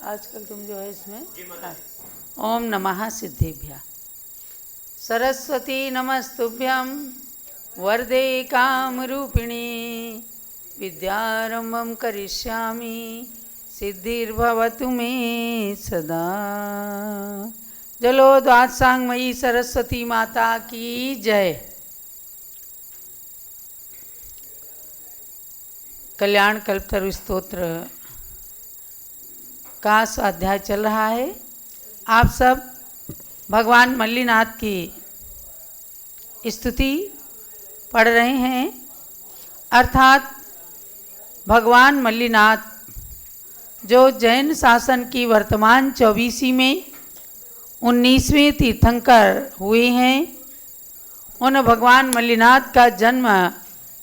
आजकल तुम जो है इसमें ओम नमः सिद्धेभ्यः। सरस्वती नमस्तुभ्यं वरदे कामरूपिणी विद्यारंभं करिष्यामि सिद्धिर्भवतु मे सदा। जलो द्वादशांगमयी सरस्वती माता की जय। कल्याण कल्पतरु स्तोत्र का स्वाध्याय चल रहा है। आप सब भगवान मल्लीनाथ की स्तुति पढ़ रहे हैं, अर्थात भगवान मल्लीनाथ जो जैन शासन की वर्तमान 24वीं में 19वें तीर्थंकर हुए हैं। उन भगवान मल्लीनाथ का जन्म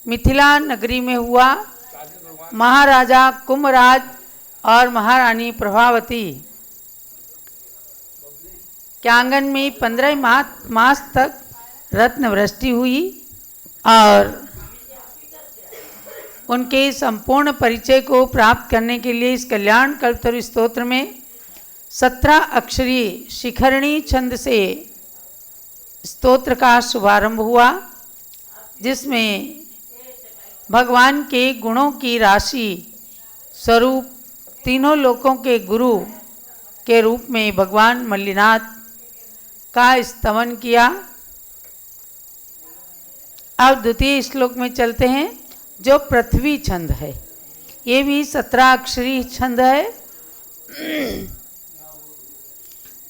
मिथिला नगरी में हुआ। महाराजा कुंभराज और महारानी प्रभावती के आंगन में 15 मास तक रत्न वृष्टि हुई और उनके संपूर्ण परिचय को प्राप्त करने के लिए इस कल्याण कल्पतरु स्तोत्र में 17 अक्षरी शिखरणी छंद से स्तोत्र का शुभारंभ हुआ, जिसमें भगवान के गुणों की राशि स्वरूप तीनों लोकों के गुरु के रूप में भगवान मल्लीनाथ का स्तवन किया। अब द्वितीय श्लोक में चलते हैं, जो पृथ्वी छंद है। ये भी 17 अक्षरी छंद है।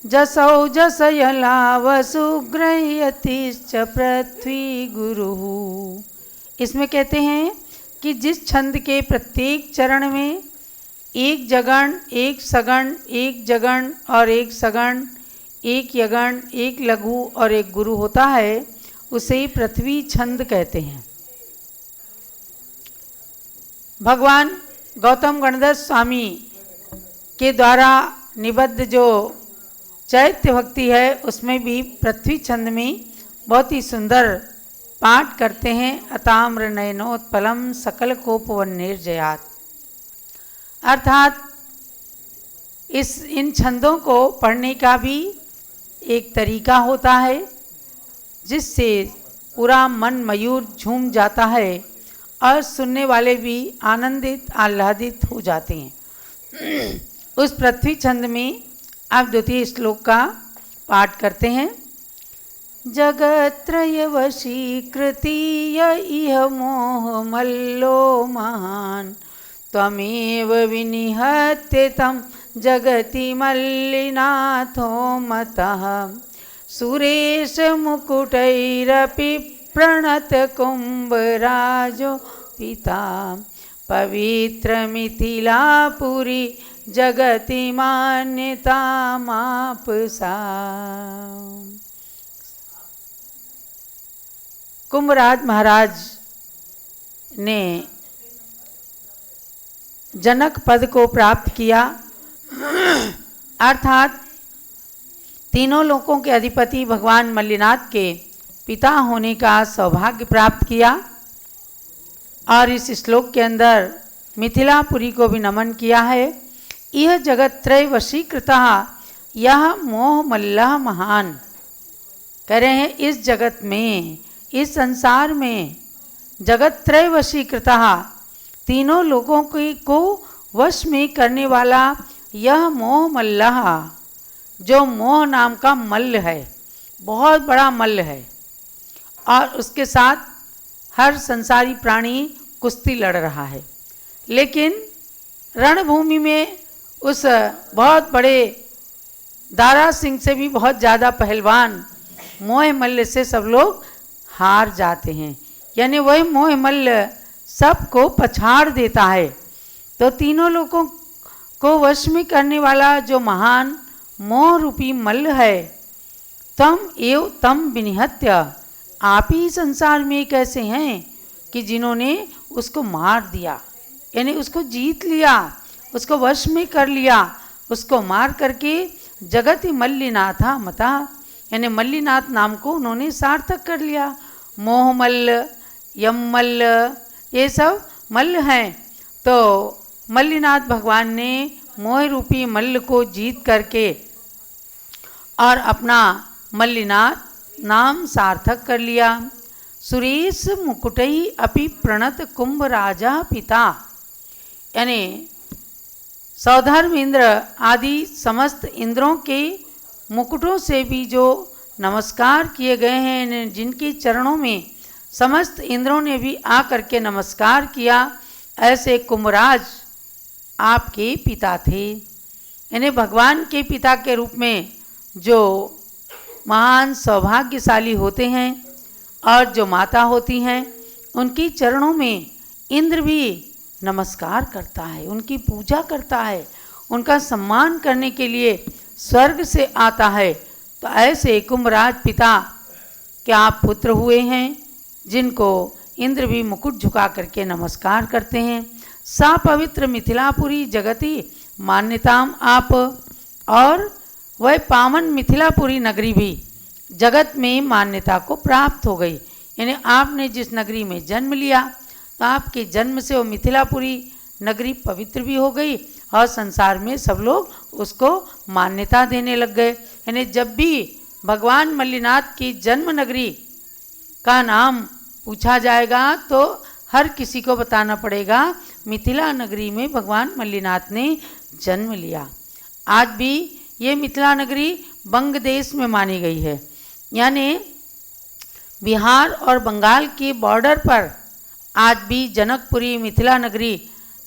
जसौ जस यलावसु गृह्यतिश्च पृथ्वी गुरु। इसमें कहते हैं कि जिस छंद के प्रत्येक चरण में एक जगण, एक सगण, एक जगण और एक सगण, एक यगण, एक लघु और एक गुरु होता है, उसे पृथ्वी छंद कहते हैं। भगवान गौतम गणधर स्वामी के द्वारा निबद्ध जो चैत्य भक्ति है, उसमें भी पृथ्वी छंद में बहुत ही सुंदर पाठ करते हैं। अताम्र नयनोत्पलम सकल कोपवन्निर्जयात्। अर्थात इन छंदों को पढ़ने का भी एक तरीका होता है, जिससे पूरा मन मयूर झूम जाता है और सुनने वाले भी आनंदित आह्लादित हो जाते हैं। उस पृथ्वी छंद में आप द्वितीय श्लोक का पाठ करते हैं। जगत्त्रय वशीकृतीय इह मोह मल्लो महान् त्वमेव विनिहत्य तं जगति मल्लिनाथो मतः। सुरेश मुकुटैरपि प्रणत कुंभराजो पिता पवित्र मिथिलापुरी जगति मान्यता मापसा। कुंभराज महाराज ने जनक पद को प्राप्त किया, अर्थात तीनों लोकों के अधिपति भगवान मल्लीनाथ के पिता होने का सौभाग्य प्राप्त किया। और इस श्लोक के अंदर मिथिलापुरी को भी नमन किया है। यह जगत्त्रय वशीकृतः यह मोह मल्लः महान। कह रहे हैं इस जगत में, इस संसार में जगत्त्रय वशीकृतः तीनों लोगों को वश में करने वाला यह मोह मल्लः, जो मोह नाम का मल्ल है, बहुत बड़ा मल्ल है, और उसके साथ हर संसारी प्राणी कुश्ती लड़ रहा है। लेकिन रणभूमि में उस बहुत बड़े दारा सिंह से भी बहुत ज़्यादा पहलवान मोह मल्ल से सब लोग हार जाते हैं, यानी वही मोह मल्ल सबको पछाड़ देता है। तो तीनों लोगों को वश में करने वाला जो महान मोह रूपी मल्ल है, तम एव तम विनिहत्य, आप ही संसार में एक ऐसे हैं कि जिन्होंने उसको मार दिया, यानी उसको जीत लिया, उसको वश में कर लिया। उसको मार करके जगति मल्लिनाथा मता, यानी मल्लीनाथ नाम को उन्होंने सार्थक कर लिया। मोह मल्ल, यम मल्ल, ये सब मल्ल हैं। तो मल्लीनाथ भगवान ने मोह रूपी मल्ल को जीत करके और अपना मल्लिनाथ नाम सार्थक कर लिया। सुरेश मुकुटई अपि प्रणत कुंभ राजा पिता, यानी सौधर्म इंद्र आदि समस्त इंद्रों के मुकुटों से भी जो नमस्कार किए गए हैं, जिनके चरणों में समस्त इंद्रों ने भी आकर के नमस्कार किया, ऐसे कुंभराज आपके पिता थे। यानी भगवान के पिता के रूप में जो महान सौभाग्यशाली होते हैं और जो माता होती हैं, उनकी चरणों में इंद्र भी नमस्कार करता है, उनकी पूजा करता है, उनका सम्मान करने के लिए स्वर्ग से आता है। तो ऐसे कुंभराज पिता के आप पुत्र हुए हैं, जिनको इंद्र भी मुकुट झुका करके नमस्कार करते हैं। सा पवित्र मिथिलापुरी जगति मान्यताम आप, और वह पावन मिथिलापुरी नगरी भी जगत में मान्यता को प्राप्त हो गई। यानी आपने जिस नगरी में जन्म लिया, तो आपके जन्म से वो मिथिलापुरी नगरी पवित्र भी हो गई और संसार में सब लोग उसको मान्यता देने लग गए। यानी जब भी भगवान मल्लिनाथ की जन्म नगरी का नाम पूछा जाएगा तो हर किसी को बताना पड़ेगा मिथिला नगरी में भगवान मल्लिनाथ ने जन्म लिया। आज भी ये मिथिला नगरी बंग देश में मानी गई है, यानी बिहार और बंगाल के बॉर्डर पर आज भी जनकपुरी मिथिला नगरी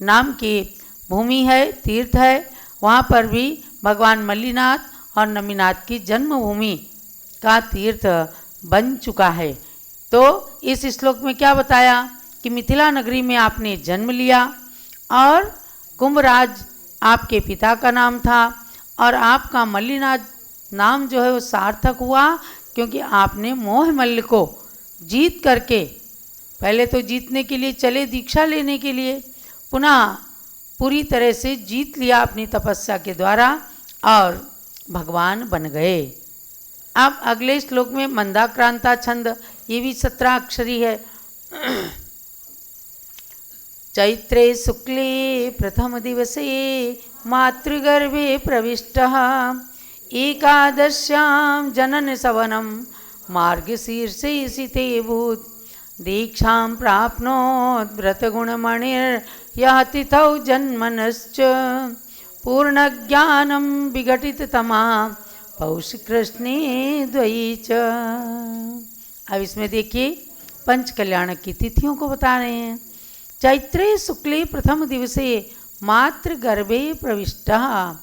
नाम की भूमि है, तीर्थ है। वहाँ पर भी भगवान मल्लिनाथ और नमिनाथ की जन्मभूमि का तीर्थ बन चुका है। तो इस श्लोक में क्या बताया कि मिथिला नगरी में आपने जन्म लिया और कुंभराज आपके पिता का नाम था, और आपका मल्लिनाथ नाम जो है वो सार्थक हुआ, क्योंकि आपने मोह मल्ल को जीत करके, पहले तो जीतने के लिए चले दीक्षा लेने के लिए, पुनः पूरी तरह से जीत लिया अपनी तपस्या के द्वारा और भगवान बन गए। अब अगले श्लोक में मंदाक्रांता छंद, ये भी 17 अक्षरी है। चैत्रे शुक्ले प्रथम दिवसे मातृगर्भे प्रविष्टः एकादश्यां जनन सवनं मार्गशीर्षे सिते भूत् दीक्षां प्राप्नोत् व्रतगुणमणिर्यः तिथौ जन्मनश्च पूर्णज्ञानं विघटिततमा पौषकृष्णे द्वयी च। अब इसमें देखिए पंच कल्याणक की तिथियों को बता रहे हैं। चैत्रे शुक्ले प्रथम दिवसे मातृ गर्भे प्रविष्टः,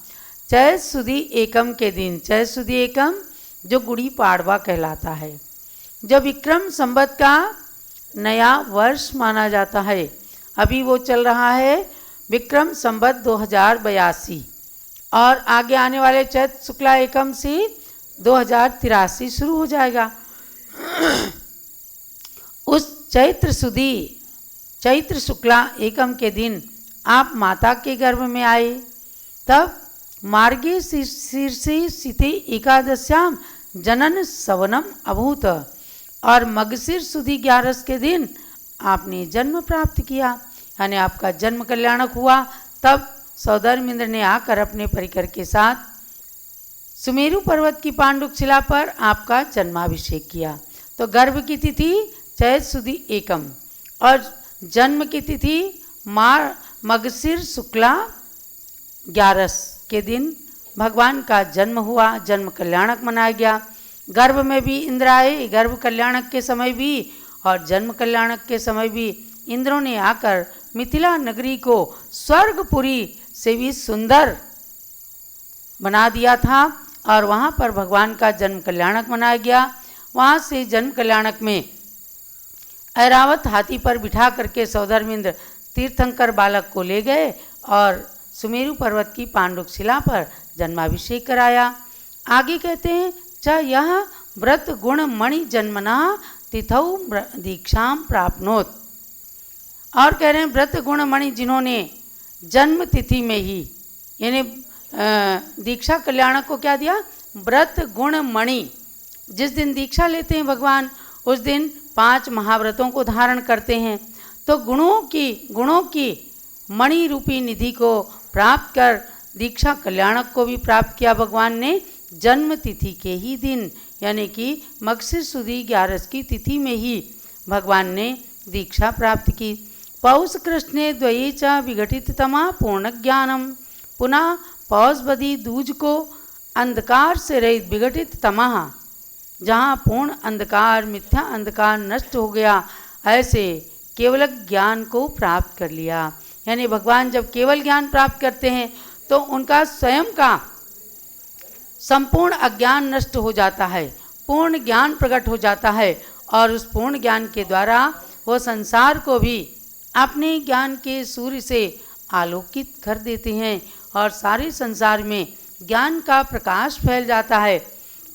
चैत सुदी एकम के दिन, चैत सुदी एकम जो गुड़ी पाड़वा कहलाता है, जो विक्रम संवत का नया वर्ष माना जाता है। अभी वो चल रहा है विक्रम संवत 2082 और आगे आने वाले चैत शुक्ला एकम से 2083 शुरू हो जाएगा। उस चैत्र शुक्ला एकम के दिन आप माता के गर्भ में आए, तब मार्गे शीर्षे सिते एकादश्याम जनन सवनम अभूत, और मगशिर सुदी 11 के दिन आपने जन्म प्राप्त किया, यानी आपका जन्म कल्याणक हुआ। तब सौधर्म इंद्र ने आकर अपने परिकर के साथ सुमेरु पर्वत की पांडुक शिला पर आपका जन्माभिषेक किया। तो गर्भ की तिथि चैत सुदी एकम और जन्म की तिथि मगशिर शुक्ला 11 के दिन भगवान का जन्म हुआ, जन्म कल्याणक मनाया गया। गर्भ में भी इंद्र आए, गर्भ कल्याणक के समय भी और जन्म कल्याणक के समय भी इंद्रों ने आकर मिथिला नगरी को स्वर्गपुरी से भी सुंदर बना दिया था, और वहाँ पर भगवान का जन्म कल्याणक मनाया गया। वहाँ से जन्म कल्याणक में ऐरावत हाथी पर बिठा करके सौधर्मेंद्र तीर्थंकर बालक को ले गए और सुमेरु पर्वत की पांडुक शिला पर जन्माभिषेक कराया। आगे कहते हैं च यह व्रत गुण मणि जन्मना तिथौ दीक्षां प्राप्नोत, और कह रहे हैं व्रत गुण मणि जिन्होंने जन्म तिथि में ही, यानी दीक्षा कल्याणक को क्या दिया, व्रत गुण मणि। जिस दिन दीक्षा लेते हैं भगवान उस दिन 5 महाव्रतों को धारण करते हैं। तो गुणों की मणि रूपी निधि को प्राप्त कर दीक्षा कल्याणक को भी प्राप्त किया भगवान ने जन्म तिथि के ही दिन, यानी कि मगशिर सुदी 11 की तिथि में ही भगवान ने दीक्षा प्राप्त की। पौष कृष्णे द्वये च विघटित तमा पूर्ण ज्ञानम, पुनः पौष बदी दूज को अंधकार से रहित विघटित तमः, जहाँ पूर्ण अंधकार मिथ्या अंधकार नष्ट हो गया, ऐसे केवल ज्ञान को प्राप्त कर लिया। यानी भगवान जब केवल ज्ञान प्राप्त करते हैं तो उनका स्वयं का संपूर्ण अज्ञान नष्ट हो जाता है, पूर्ण ज्ञान प्रकट हो जाता है और उस पूर्ण ज्ञान के द्वारा वो संसार को भी अपने ज्ञान के सूर्य से आलोकित कर देते हैं और सारे संसार में ज्ञान का प्रकाश फैल जाता है।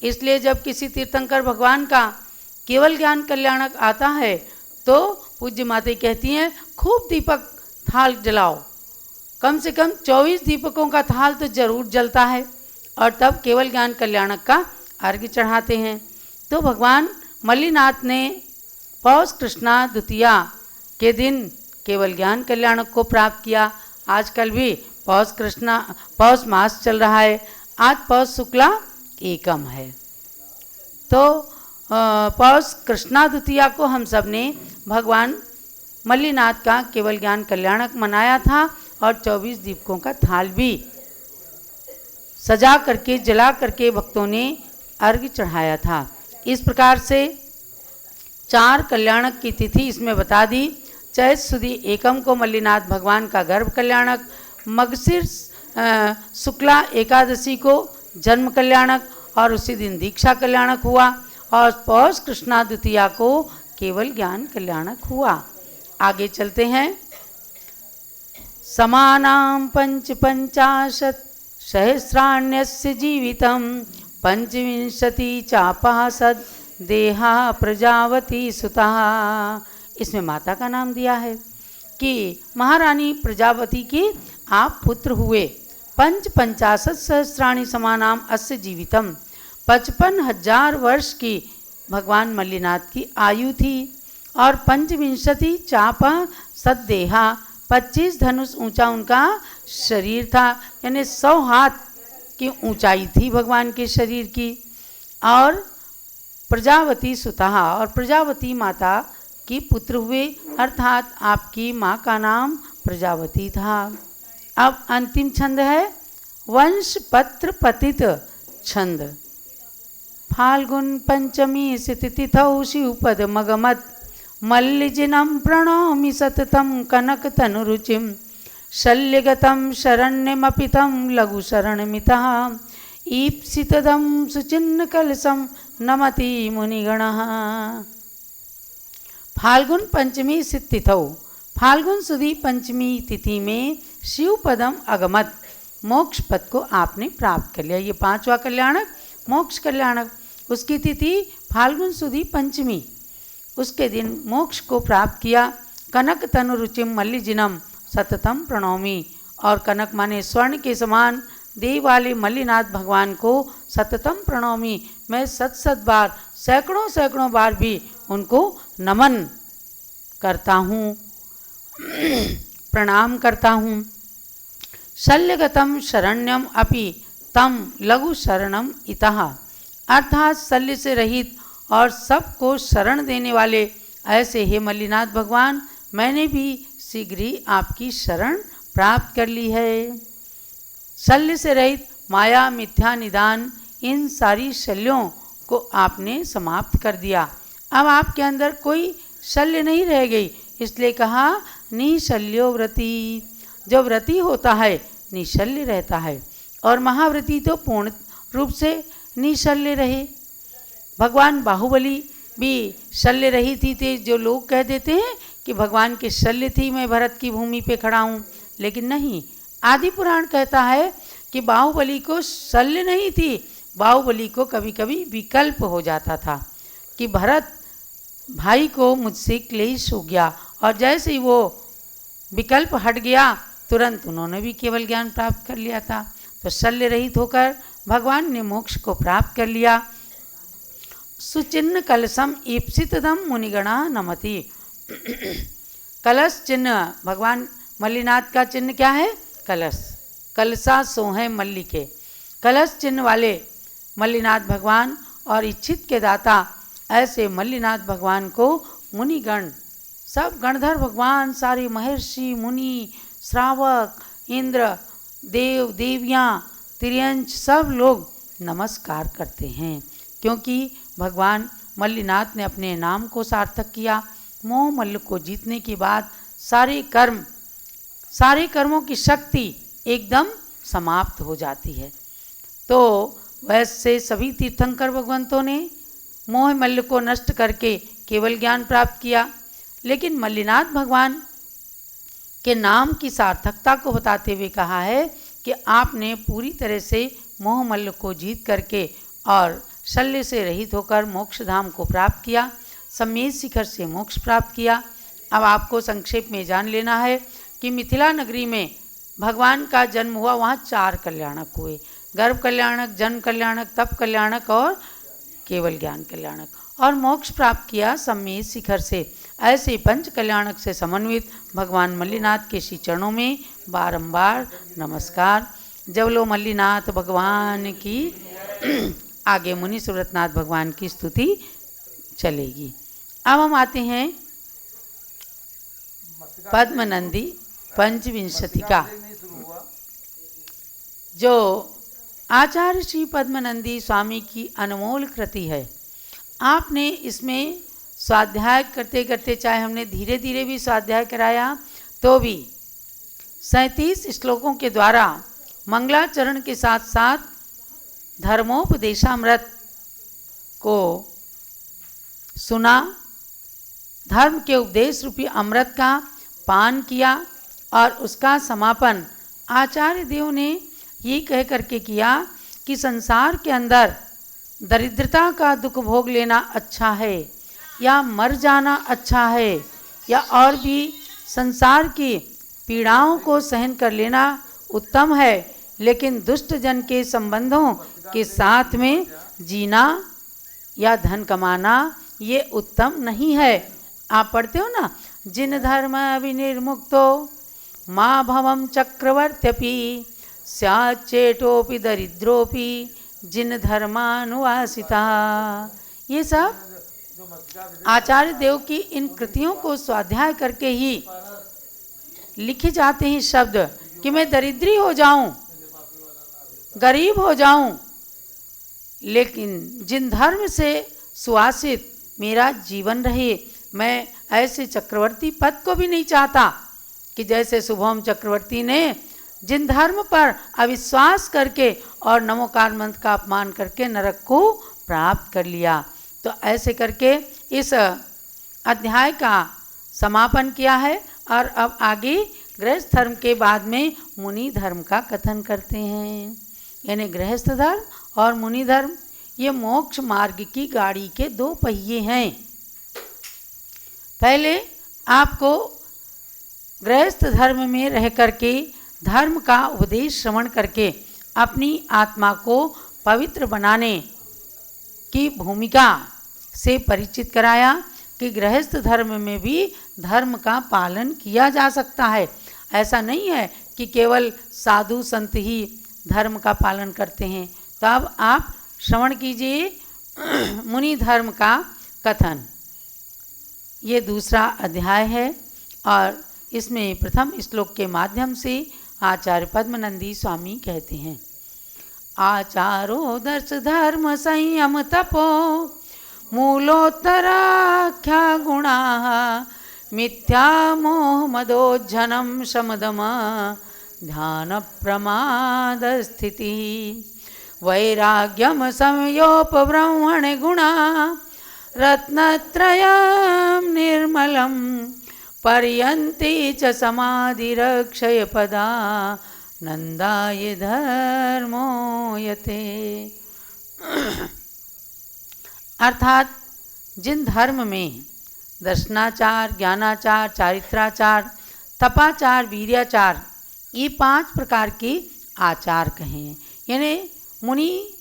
इसलिए जब किसी तीर्थंकर भगवान का केवल ज्ञान कल्याणक आता है तो पूज्य माता कहती हैं खूब दीपक थाल जलाओ, कम से कम 24 दीपकों का थाल तो जरूर जलता है और तब केवल ज्ञान कल्याणक का अर्घ्य चढ़ाते हैं। तो भगवान मल्लीनाथ ने पौष कृष्णा द्वितीया के दिन केवल ज्ञान कल्याणक को प्राप्त किया। आजकल भी पौष मास चल रहा है, आज पौष शुक्ला एकम है, तो पौष कृष्णा द्वितीया को हम सब ने भगवान मल्लीनाथ का केवल ज्ञान कल्याणक मनाया था और 24 दीपकों का थाल भी सजा करके जला करके भक्तों ने अर्घ्य चढ़ाया था। इस प्रकार से 4 कल्याणक की तिथि इसमें बता दी। चैत सुदी एकम को मल्लीनाथ भगवान का गर्भ कल्याणक, मगशिर शुक्ला एकादशी को जन्म कल्याणक और उसी दिन दीक्षा कल्याणक हुआ और पौष कृष्णा द्वितीया को केवल ज्ञान कल्याणक हुआ। आगे चलते हैं। समानां पंचाशत् सहस्राण्यस्य जीवितं पंचविंशति चापासद देहा प्रजावती सुता। इसमें माता का नाम दिया है कि महारानी प्रजावती के आप पुत्र हुए। 55 सहस्राणी समानाम अस्य जीवितम, 55,000 वर्ष की भगवान मल्लीनाथ की आयु थी और पंचविंशति चापा सद्देहा, 25 धनुष ऊंचा उनका शरीर था, यानी 100 हाथ की ऊंचाई थी भगवान के शरीर की। और प्रजावती सुतहा, और प्रजावती माता की पुत्र हुए, अर्थात आपकी माँ का नाम प्रजावती था। अब अंतिम छंद है वंश पत्र पतित छंद। फाल्गुन पंचमी तिथितौ शिवपद मगमत मल्लिजिनं प्रणौमि सततं कनक तनुरुचिं शल्यगतं शरण्यमपि तं लघुशरणमितः ईप्सितदं सुचिन्न कलशं नमति मुनिगणः। फाल्गुन पंचमी तिथौ, फाल्गुन सुदी पंचमी तिथि में शिवपदम अगमत, मोक्ष पद को आपने प्राप्त कर लिया। ये 5वां कल्याणक मोक्ष कल्याणक, उसकी तिथि फाल्गुन सुदी पंचमी, उसके दिन मोक्ष को प्राप्त किया। कनक तनुरुचिम मल्लिजिनम सततम प्रणौमी, और कनक माने स्वर्ण के समान देह वाले मल्लीनाथ भगवान को सततम प्रणौमी, मैं सत बार सैकड़ों बार भी उनको नमन करता हूँ, प्रणाम करता हूँ। शल्यगतम शरण्यम अपि तम लघु शरणम इतः, अर्थात शल्य से रहित और सबको शरण देने वाले ऐसे हे मल्लीनाथ भगवान, मैंने भी शीघ्र ही आपकी शरण प्राप्त कर ली है। शल्य से रहित माया मिथ्या निदान, इन सारी शल्यों को आपने समाप्त कर दिया। अब आपके अंदर कोई शल्य नहीं रह गई, इसलिए कहा निशल्यो व्रती। जो व्रती होता है निशल्य रहता है, और महाव्रती तो पूर्ण रूप से निशल्य रहे। भगवान बाहुबली भी शल्य रहित ही थे। जो लोग कह देते हैं कि भगवान के शल्य थी, मैं भरत की भूमि पे खड़ा हूँ, लेकिन नहीं, आदि पुराण कहता है कि बाहुबली को शल्य नहीं थी, बाहुबली को कभी कभी विकल्प हो जाता था कि भरत भाई को मुझसे क्लेश हो गया, और जैसे ही वो विकल्प हट गया तुरंत उन्होंने भी केवल ज्ञान प्राप्त कर लिया था। तो शल्य रहित होकर भगवान ने मोक्ष को प्राप्त कर लिया। सुचिन्ह कलशम ईप्सितदम मुनिगणा नमति। कलश चिन्ह, भगवान मल्लीनाथ का चिन्ह क्या है? कलश। कलसा सोहे मल्लिके। कलश चिन्ह वाले मल्लिनाथ भगवान और इच्छित के दाता ऐसे मल्लिनाथ भगवान को मुनिगण, सब गणधर भगवान, सारे महर्षि, मुनि, श्रावक, इंद्र, देव, देवियाँ, तिर्यंच सब लोग नमस्कार करते हैं, क्योंकि भगवान मल्लिनाथ ने अपने नाम को सार्थक किया। मोह मल्ल को जीतने के बाद सारे कर्मों की शक्ति एकदम समाप्त हो जाती है। तो वैसे सभी तीर्थंकर भगवंतों ने मोह मल्ल को नष्ट करके केवल ज्ञान प्राप्त किया, लेकिन मल्लिनाथ भगवान के नाम की सार्थकता को बताते हुए कहा है कि आपने पूरी तरह से मोह मल्ल को जीत करके और शल्य से रहित होकर मोक्ष धाम को प्राप्त किया, सम्मेद शिखर से मोक्ष प्राप्त किया। अब आपको संक्षेप में जान लेना है कि मिथिला नगरी में भगवान का जन्म हुआ। वहाँ 4 कल्याणक हुए, गर्भ कल्याणक, जन्म कल्याणक, तप कल्याणक और केवल ज्ञान कल्याणक, और मोक्ष प्राप्त किया सम्मेद शिखर से। ऐसे 5 कल्याणक से समन्वित भगवान मल्लिनाथ के श्री चरणों में बारंबार नमस्कार। जब लो मल्लिनाथ भगवान की आगे मुनि सुव्रतनाथ भगवान की स्तुति चलेगी। अब हम आते हैं पद्मनंदी पंचविंशति का, जो आचार्य श्री पद्मनंदी स्वामी की अनमोल कृति है। आपने इसमें स्वाध्याय करते करते, चाहे हमने धीरे धीरे भी स्वाध्याय कराया, तो भी 37 श्लोकों के द्वारा मंगलाचरण के साथ साथ धर्मोपदेशामृत को सुना, धर्म के उपदेश रूपी अमृत का पान किया, और उसका समापन आचार्य देव ने ये कह करके किया कि संसार के अंदर दरिद्रता का दुख भोग लेना अच्छा है या मर जाना अच्छा है, या और भी संसार की पीड़ाओं को सहन कर लेना उत्तम है, लेकिन दुष्ट जन के संबंधों के साथ में जीना या धन कमाना ये उत्तम नहीं है। आप पढ़ते हो ना, जिन धर्म विनिर्मुक्तो माँ भवम चक्रवर्त्यपि स्याच्चेटोपि दरिद्रोपि जिन धर्मानुवासिता। ये सब आचार्य देव की इन कृतियों को स्वाध्याय करके ही लिखे जाते हैं शब्द कि मैं दरिद्री हो जाऊं, गरीब हो जाऊं, लेकिन जिन धर्म से सुवासित मेरा जीवन रहे। मैं ऐसे चक्रवर्ती पद को भी नहीं चाहता कि जैसे शुभम चक्रवर्ती ने जिन धर्म पर अविश्वास करके और नमोकार मंत्र का अपमान करके नरक को प्राप्त कर लिया। तो ऐसे करके इस अध्याय का समापन किया है, और अब आगे गृहस्थ धर्म के बाद में मुनि धर्म का कथन करते हैं। यानी गृहस्थ धर्म और मुनि धर्म ये मोक्ष मार्ग की गाड़ी के 2 पहिए हैं। पहले आपको गृहस्थ धर्म में रह करके धर्म का उपदेश श्रवण करके अपनी आत्मा को पवित्र बनाने की भूमिका से परिचित कराया कि गृहस्थ धर्म में भी धर्म का पालन किया जा सकता है। ऐसा नहीं है कि केवल साधु संत ही धर्म का पालन करते हैं। तो अब आप श्रवण कीजिए मुनि धर्म का कथन। ये दूसरा अध्याय है, और इसमें प्रथम श्लोक के माध्यम से आचार्य पद्मनंदी स्वामी कहते हैं, आचारो दर्श धर्म संयम तपो मूलोत्तराख्या गुणा मिथ्या मोह मदोज्झनम शमदम ध्यान प्रमाद स्थिति वैराग्यम संयोपब्रह्मण गुणा रत्नत्रयं निर्मलं पर्यन्ति च समाधिरक्षय पदा नंदाय धर्मो यते। अर्थात जिन धर्म में दर्शनाचार, ज्ञानाचार, चारित्राचार, तपाचार, वीर्याचार ये 5 प्रकार के आचार कहें, यानी मुनि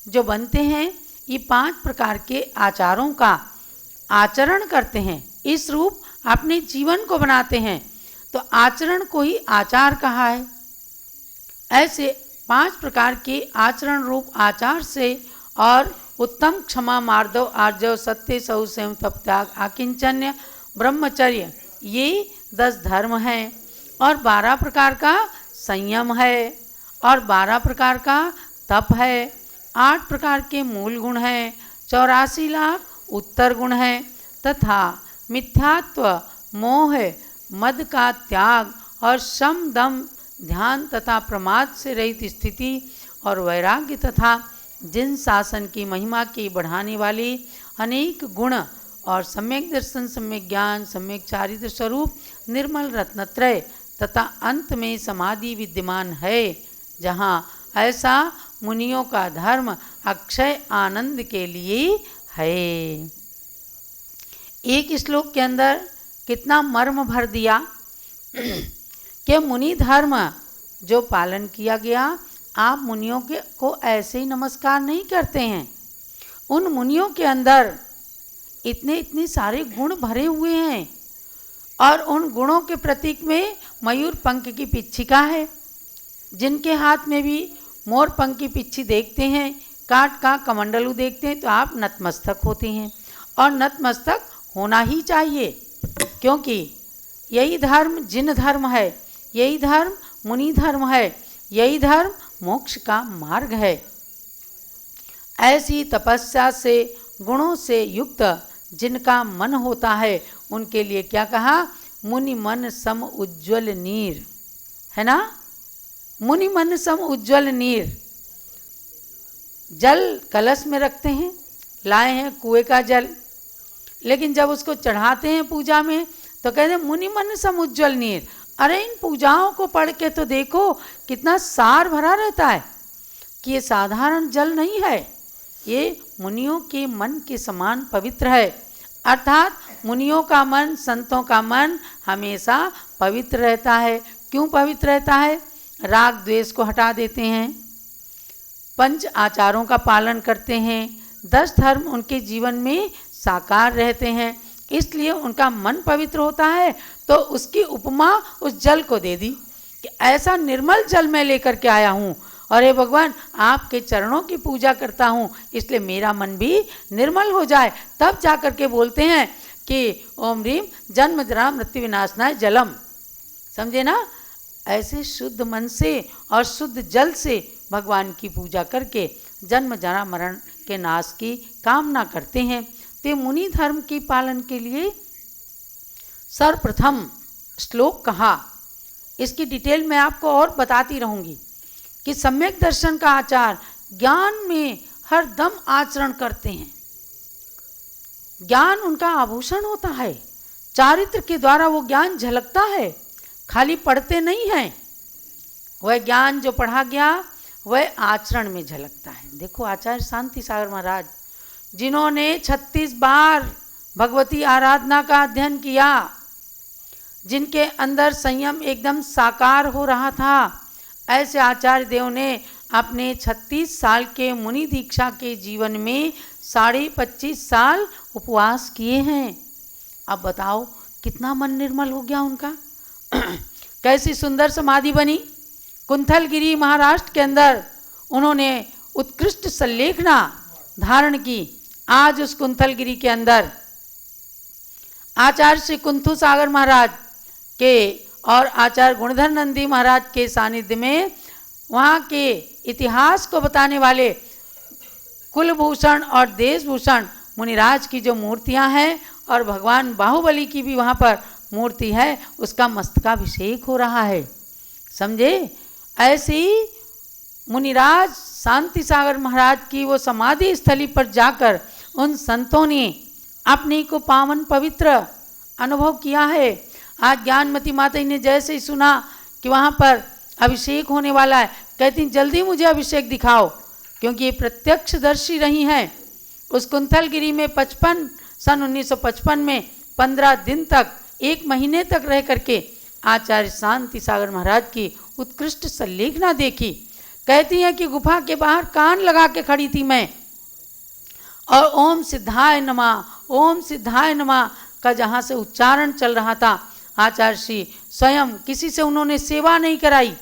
जो बनते हैं ये 5 प्रकार के आचारों का आचरण करते हैं, इस रूप अपने जीवन को बनाते हैं। तो आचरण को ही आचार कहा है। ऐसे 5 प्रकार के आचरण रूप आचार से और उत्तम क्षमा, मार्दव, आर्जव, सत्य, सौ, संयम, तप, त्याग, आकिंचन्य, ब्रह्मचर्य, ये 10 धर्म हैं। और 12 प्रकार का संयम है और 12 प्रकार का तप है। 8 प्रकार के मूल गुण हैं, 84 लाख उत्तर गुण हैं तथा मिथ्यात्व, मोह, मद का त्याग और शम, दम, ध्यान तथा प्रमाद से रहित स्थिति और वैराग्य तथा जिन शासन की महिमा की बढ़ाने वाली अनेक गुण और सम्यक दर्शन, सम्यक ज्ञान, सम्यक चारित्र स्वरूप निर्मल रत्नत्रय तथा अंत में समाधि विद्यमान है, जहाँ ऐसा मुनियों का धर्म अक्षय आनंद के लिए है। एक श्लोक के अंदर कितना मर्म भर दिया कि मुनि धर्म जो पालन किया गया, आप मुनियों के को ऐसे ही नमस्कार नहीं करते हैं। उन मुनियों के अंदर इतने सारे गुण भरे हुए हैं और उन गुणों के प्रतीक में मयूर पंख की पिच्छिका है, जिनके हाथ में भी मोर पंख की पिच्छी देखते हैं, काट का कमंडलू देखते हैं तो आप नतमस्तक होते हैं। और नतमस्तक होना ही चाहिए, क्योंकि यही धर्म जिन धर्म है, यही धर्म मुनि धर्म है, यही धर्म मोक्ष का मार्ग है। ऐसी तपस्या से गुणों से युक्त जिनका मन होता है, उनके लिए क्या कहा? मुनि मन सम उज्ज्वल नीर, है ना? मुनि मन सम उज्ज्वल नीर। जल कलश में रखते हैं, लाए हैं कुएं का जल, लेकिन जब उसको चढ़ाते हैं पूजा में तो कहते हैं मुनि मन सम उज्ज्वल नीर। अरे इन पूजाओं को पढ़ के तो देखो कितना सार भरा रहता है कि ये साधारण जल नहीं है, ये मुनियों के मन के समान पवित्र है। अर्थात मुनियों का मन, संतों का मन हमेशा पवित्र रहता है। क्यों पवित्र रहता है? राग द्वेष को हटा देते हैं, पंच आचारों का पालन करते हैं, 10 धर्म उनके जीवन में साकार रहते हैं, इसलिए उनका मन पवित्र होता है। तो उसकी उपमा उस जल को दे दी कि ऐसा निर्मल जल मैं लेकर के आया हूँ और हे भगवान आपके चरणों की पूजा करता हूँ, इसलिए मेरा मन भी निर्मल हो जाए। तब जा कर के बोलते हैं कि ओम ह्रीम जन्म जरा मृत्यु विनाशनाय जलम। समझे ना? ऐसे शुद्ध मन से और शुद्ध जल से भगवान की पूजा करके जन्म जरा मरण के नाश की कामना करते हैं। तो मुनि धर्म के पालन के लिए सर्वप्रथम श्लोक कहा, इसकी डिटेल मैं आपको और बताती रहूँगी कि सम्यक दर्शन का आचार ज्ञान में हर दम आचरण करते हैं। ज्ञान उनका आभूषण होता है, चारित्र के द्वारा वो ज्ञान झलकता है, खाली पढ़ते नहीं हैं। वह ज्ञान जो पढ़ा गया वह आचरण में झलकता है। देखो आचार्य शांति सागर महाराज, जिन्होंने 36 बार भगवती आराधना का अध्ययन किया, जिनके अंदर संयम एकदम साकार हो रहा था, ऐसे आचार्य देव ने अपने 36 साल के मुनि दीक्षा के जीवन में 25.5 साल उपवास किए हैं। अब बताओ कितना मन निर्मल हो गया उनका। कैसी सुंदर समाधि बनी। कुंथलगिरी महाराष्ट्र के अंदर उन्होंने उत्कृष्ट संलेखना धारण की। आज उस कुंथलगिरी के अंदर आचार्य श्री कुंथु सागर महाराज के और आचार्य गुणधर नंदी महाराज के सानिध्य में वहाँ के इतिहास को बताने वाले कुलभूषण और देशभूषण मुनिराज की जो मूर्तियाँ हैं और भगवान बाहुबली की भी वहाँ पर मूर्ति है, उसका मस्तकाभिषेक हो रहा है। समझे? ऐसे ही मुनिराज शांति सागर महाराज की वो समाधि स्थली पर जाकर उन संतों ने अपने को पावन पवित्र अनुभव किया है। आज ज्ञानमती माता ने जैसे ही सुना कि वहाँ पर अभिषेक होने वाला है, कहती जल्दी मुझे अभिषेक दिखाओ, क्योंकि ये प्रत्यक्षदर्शी रही हैं। उस कुंथलगिरी में सन 1955 में 15 दिन तक, 1 महीने तक रह करके आचार्य शांति सागर महाराज की उत्कृष्ट संलेखना देखी। कहती हैं कि गुफा के बाहर कान लगा के खड़ी थी मैं, और ओम सिद्धाय नमः, ओम सिद्धाय नमः का जहाँ से उच्चारण चल रहा था, आचार्य श्री स्वयं, किसी से उन्होंने सेवा नहीं कराई,